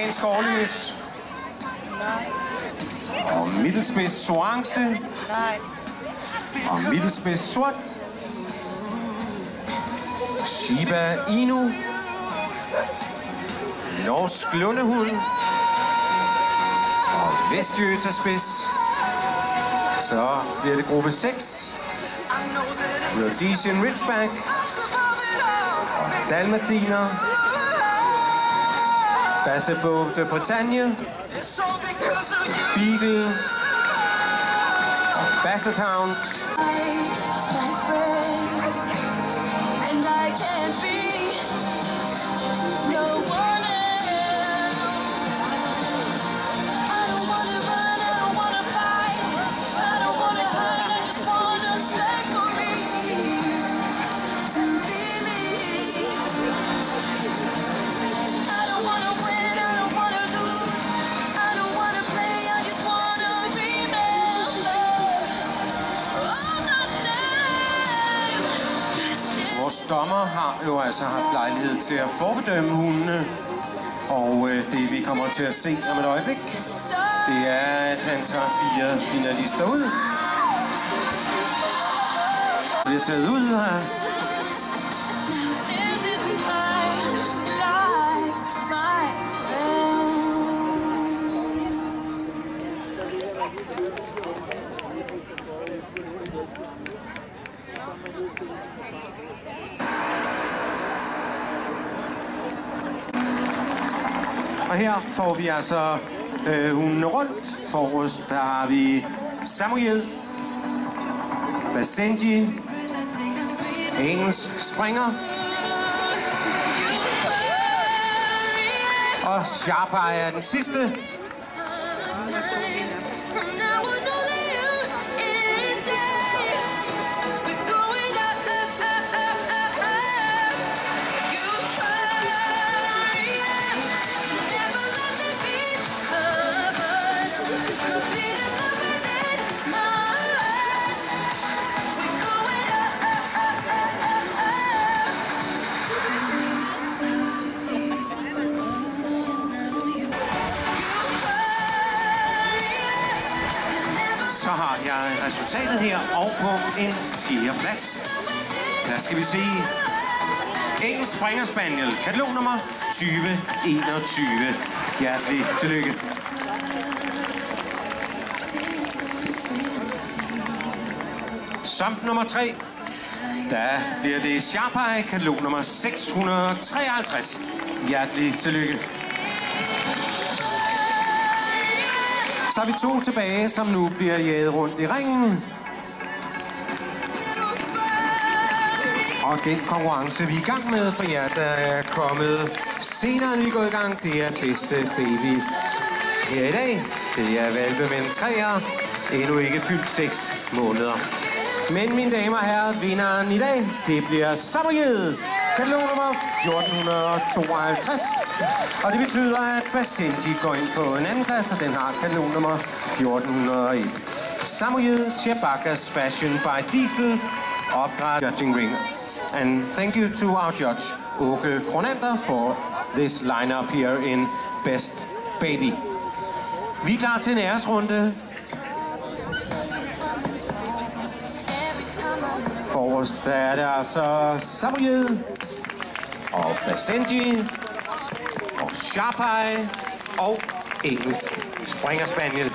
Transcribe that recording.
Afrikansk Årlys. Og middelspids orange. Og middelspids sort. Shiba Inu. Norsk lundehund. Og vestjøtaspids. Så bliver det gruppe 6. Rhodesian Ridgeback. Og dalmatiner. Bassebo de Bretagne. Beagle. Og Bassethound. Vores dommer har jo altså haft lejlighed til at forbedømme hundene, og det vi kommer til at se om et øjeblik, det er, at han tager 4 finalister ud. Det bliver taget ud her. Og her får vi altså hundene rundt. Forrest der har vi Samoyed, Basenji, engelsk springer og Sharpeye er den sidste. Så har jeg resultatet her, og på en 4. plads. Der skal vi se engelsk springer spaniel, katalog nummer 2021. Hjertelig tillykke. Som nummer 3, der bliver det Sharpeye, katalog nummer 653. Hjertelig tillykke. Så har vi 2 tilbage, som nu bliver jaget rundt i ringen. Og den konkurrence, vi er i gang med for jer, der er kommet senere end vi går i gang, det er bedste baby her i dag. Det er hvalpe mellem 3'er, endnu ikke fyldt 6 måneder. Men mine damer og herrer, vinderen i dag, det bliver Samoyed, katalog nummer 1452. Og det betyder, at Basenji går ind på en anden plads, og den har katalog nummer 1401. Samoyed, Chiabakas Fashion by Diesel, opdræt judging ring. And thank you to our judge, Åke Kronander, for this lineup here in Best Baby. Vi er klar til en æresrunde. Forrest der er der altså Samoyed, og Basenji, og Sharpeye, og engelsk springer spaniel.